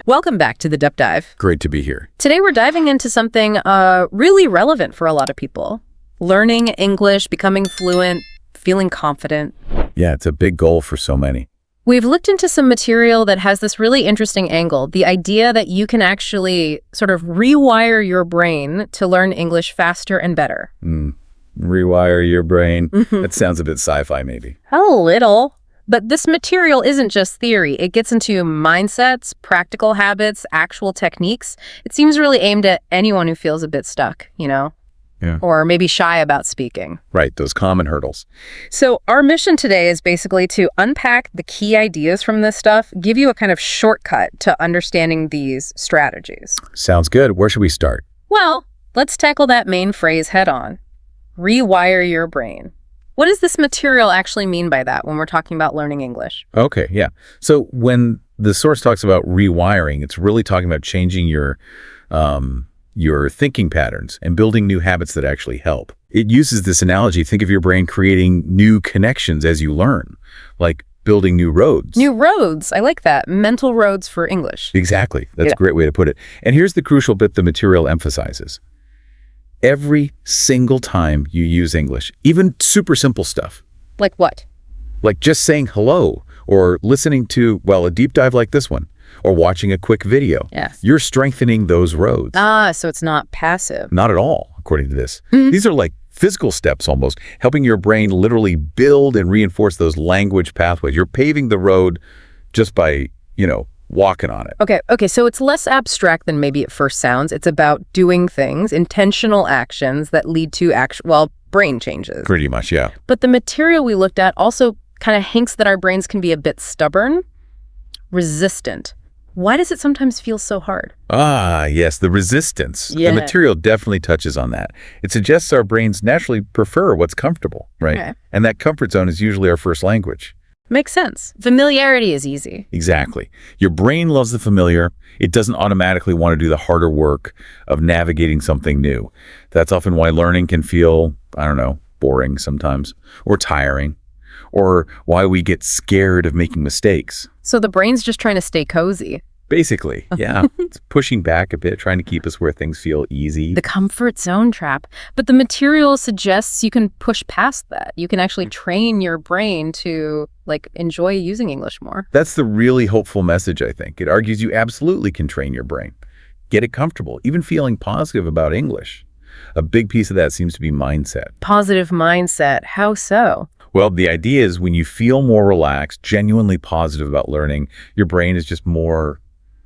Welcome back to the Deep Dive. Great to be here. Today we're diving into something really relevant for a lot of people. Learning English, becoming fluent, feeling confident. Yeah, it's a big goal for so many. We've looked into some material that has this really interesting angle, the idea that you can actually sort of rewire your brain to learn English faster and better. Rewire your brain. That sounds a bit sci-fi maybe. A little. But this material isn't just theory. It gets into mindsets, practical habits, actual techniques. It seems really aimed at anyone who feels a bit stuck, Yeah. or maybe shy about speaking. Right, those common hurdles. So our mission today is basically to unpack the key ideas from this stuff, give you a kind of shortcut to understanding these strategies. Sounds good. Where should we start? Well, let's tackle that main phrase head on. Rewire your brain. What does this material actually mean by that when we're talking about learning English? Okay, yeah. So when the source talks about rewiring, it's really talking about changing your thinking patterns and building new habits that actually help. It uses this analogy. Think of your brain creating new connections as you learn, like building new roads. New roads. I like that. Mental roads for English. Exactly. That's a great way to put it. And here's the crucial bit the material emphasizes. Every single time you use English, even super simple stuff, Like what? like just saying hello or listening to, a deep dive like this one, or watching a quick video, Yes. you're strengthening those roads. So it's not passive. Not at all, according to this. These are like physical steps almost, helping your brain literally build and reinforce those language pathways. You're paving the road just by, walking on it. Okay, so it's less abstract than maybe it first sounds. It's about doing things, intentional actions that lead to brain changes. Pretty much, yeah. But the material we looked at also kind of hints that our brains can be a bit stubborn, resistant. Why does it sometimes feel so hard? Ah, yes, the resistance. Yeah. The material definitely touches on that. It suggests our brains naturally prefer what's comfortable, right? Okay. And that comfort zone is usually our first language. Makes sense. Familiarity is easy. Exactly. Your brain loves the familiar. It doesn't automatically want to do the harder work of navigating something new. That's often why learning can feel, boring sometimes, or tiring, or why we get scared of making mistakes. So the brain's just trying to stay cozy. Basically, yeah. It's pushing back a bit, trying to keep us where things feel easy. The comfort zone trap. But the material suggests you can push past that. You can actually train your brain to enjoy using English more. That's the really hopeful message, I think. It argues you absolutely can train your brain. Get it comfortable, even feeling positive about English. A big piece of that seems to be mindset. Positive mindset. How so? Well, the idea is when you feel more relaxed, genuinely positive about learning, your brain is just more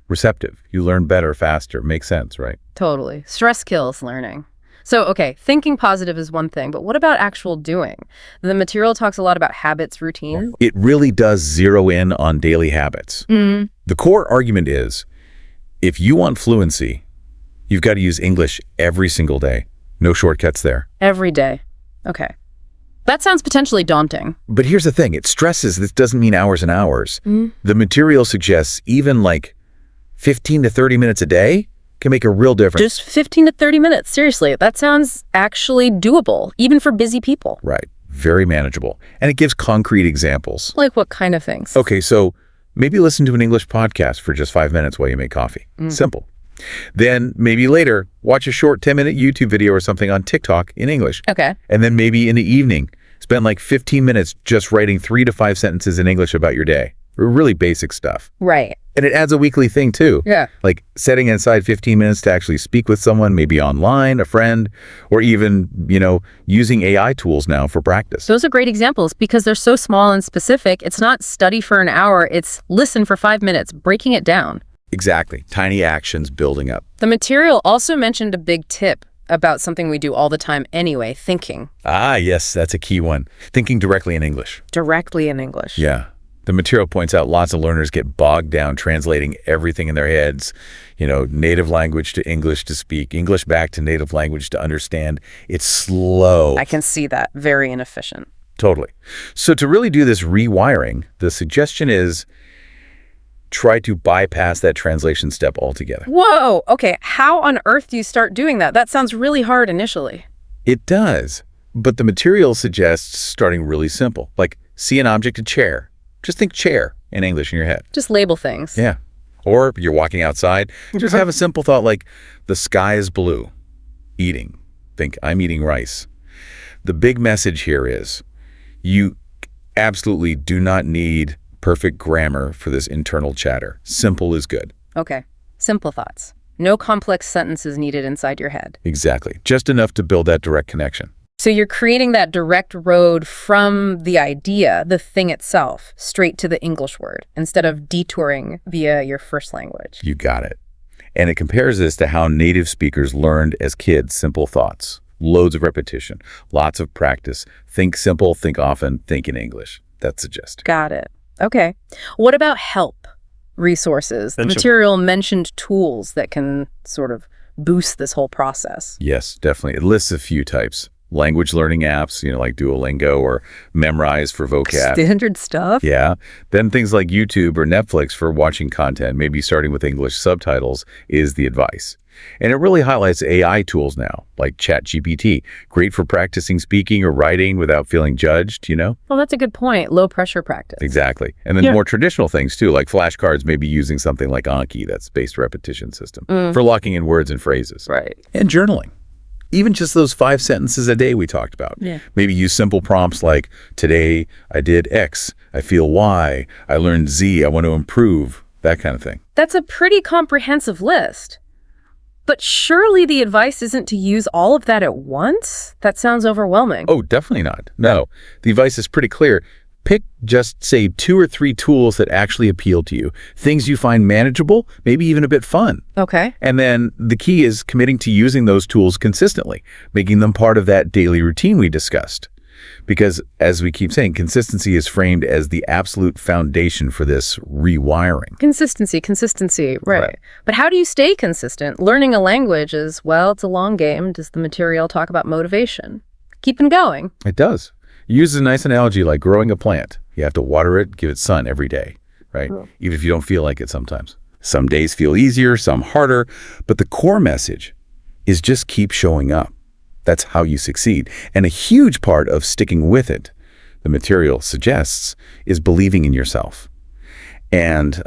receptive. You learn better, faster. Makes sense, right? Totally. Stress kills learning. So, okay, thinking positive is one thing, but what about actual doing? The material talks a lot about habits, routines. It really does zero in on daily habits. The core argument is, if you want fluency, you've got to use English every single day. No shortcuts there. Every day. Okay. That sounds potentially daunting. But here's the thing. It stresses this doesn't mean hours and hours. The material suggests even 15 to 30 minutes a day can make a real difference. Just 15 to 30 minutes. Seriously, that sounds actually doable, even for busy people. Right. Very manageable. And it gives concrete examples. Like what kind of things? Okay, so maybe listen to an English podcast for just 5 minutes while you make coffee. Simple. Then maybe later, watch a short 10-minute YouTube video or something on TikTok in English. Okay. And then maybe in the evening, spend 15 minutes just writing 3 to 5 sentences in English about your day. Really basic stuff. Right. And it adds a weekly thing too. Yeah. Like setting aside 15 minutes to actually speak with someone, maybe online, a friend, or even, using AI tools now for practice. Those are great examples because they're so small and specific. It's not study for an hour. It's listen for 5 minutes, breaking it down. Exactly. Tiny actions building up. The material also mentioned a big tip about something we do all the time anyway, thinking. Ah, yes, that's a key one. Thinking directly in English. Directly in English. Yeah. The material points out lots of learners get bogged down translating everything in their heads, native language to English to speak, English back to native language to understand. It's slow. I can see that. Very inefficient. Totally. So to really do this rewiring, the suggestion is try to bypass that translation step altogether. Whoa. Okay. How on earth do you start doing that? That sounds really hard initially. It does. But the material suggests starting really simple, like see an object, a chair. Just think chair in English in your head. Just label things. Yeah. Or you're walking outside, just have a simple thought like, the sky is blue. Eating. Think, I'm eating rice. The big message here is you absolutely do not need perfect grammar for this internal chatter. Simple is good. Okay. Simple thoughts. No complex sentences needed inside your head. Exactly. Just enough to build that direct connection. So you're creating that direct road from the idea, the thing itself, straight to the English word, instead of detouring via your first language. You got it. And it compares this to how native speakers learned as kids simple thoughts. Loads of repetition, lots of practice. Think simple, think often, think in English. That's the gist. Got it. Okay. What about help? Resources, the material mentioned tools that can sort of boost this whole process. Yes, definitely. It lists a few types. Language learning apps, like Duolingo or Memrise for vocab. Standard stuff? Yeah. Then things like YouTube or Netflix for watching content, maybe starting with English subtitles, is the advice. And it really highlights AI tools now, like ChatGPT. Great for practicing speaking or writing without feeling judged, Well, that's a good point. Low pressure practice. Exactly. And then more traditional things, too, like flashcards, maybe using something like Anki, that's spaced repetition system, for locking in words and phrases. Right. And journaling. Even just those 5 sentences a day we talked about. Yeah. Maybe use simple prompts like, today I did X, I feel Y, I learned Z, I want to improve, that kind of thing. That's a pretty comprehensive list. But surely the advice isn't to use all of that at once? That sounds overwhelming. Oh, definitely not. No, the advice is pretty clear. Pick just, say, 2 or 3 tools that actually appeal to you. Things you find manageable, maybe even a bit fun. Okay. And then the key is committing to using those tools consistently, making them part of that daily routine we discussed. Because, as we keep saying, consistency is framed as the absolute foundation for this rewiring. Consistency, right. But how do you stay consistent? Learning a language is, it's a long game. Does the material talk about motivation? Keeping going. It does. It uses a nice analogy like growing a plant. You have to water it, give it sun every day, right? Even if you don't feel like it sometimes. Some days feel easier, some harder, but the core message is just keep showing up. That's how you succeed. And a huge part of sticking with it, the material suggests, is believing in yourself and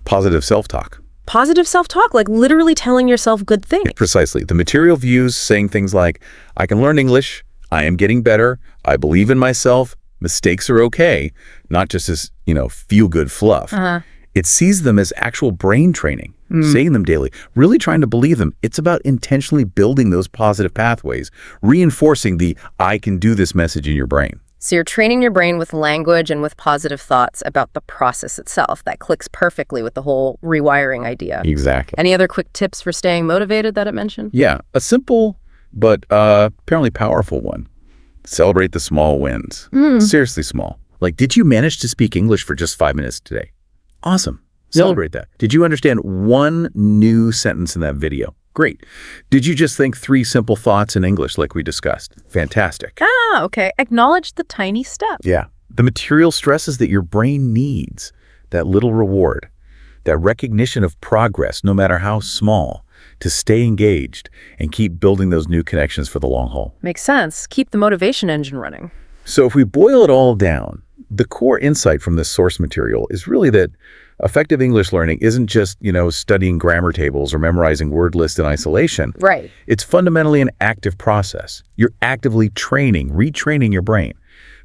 positive self-talk. Positive self-talk, like literally telling yourself good things. Precisely. The material views saying things like, I can learn English, I am getting better, I believe in myself, mistakes are okay, not just as, feel-good fluff. It sees them as actual brain training, saying them daily, really trying to believe them. It's about intentionally building those positive pathways, reinforcing the I can do this message in your brain. So you're training your brain with language and with positive thoughts about the process itself. That clicks perfectly with the whole rewiring idea. Exactly. Any other quick tips for staying motivated that it mentioned? Yeah, a simple but apparently powerful one. Celebrate the small wins. Seriously small. Like, did you manage to speak English for just 5 minutes today? Awesome. Celebrate that. Did you understand one new sentence in that video? Great. Did you just think 3 simple thoughts in English like we discussed? Fantastic. Okay. Acknowledge the tiny steps. Yeah. The material stresses that your brain needs, that little reward, that recognition of progress, no matter how small, to stay engaged and keep building those new connections for the long haul. Makes sense. Keep the motivation engine running. So if we boil it all down, the core insight from this source material is really that effective English learning isn't just, studying grammar tables or memorizing word lists in isolation. Right. It's fundamentally an active process. You're actively retraining your brain,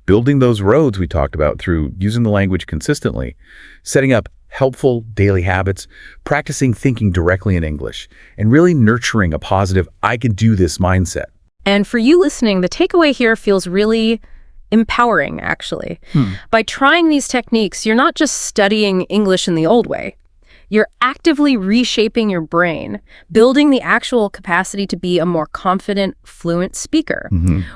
building those roads we talked about through using the language consistently, setting up helpful daily habits, practicing thinking directly in English, and really nurturing a positive, I can do this mindset. And for you listening, the takeaway here feels really empowering, actually. By trying these techniques, you're not just studying English in the old way. You're actively reshaping your brain, building the actual capacity to be a more confident, fluent speaker.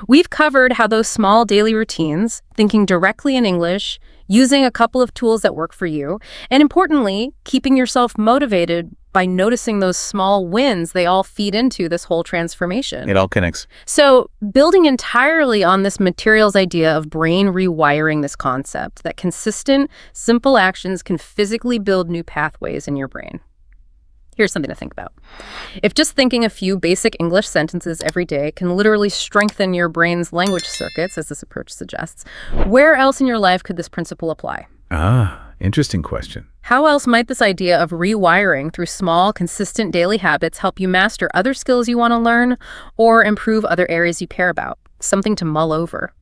We've covered how those small daily routines, thinking directly in English, using a couple of tools that work for you, and importantly, keeping yourself motivated by noticing those small wins, they all feed into this whole transformation. It all connects. So building entirely on this materials idea of brain rewiring this concept, that consistent, simple actions can physically build new pathways in your brain. Here's something to think about. If just thinking a few basic English sentences every day can literally strengthen your brain's language circuits, as this approach suggests, where else in your life could this principle apply? Interesting question. How else might this idea of rewiring through small, consistent daily habits help you master other skills you want to learn or improve other areas you care about? Something to mull over.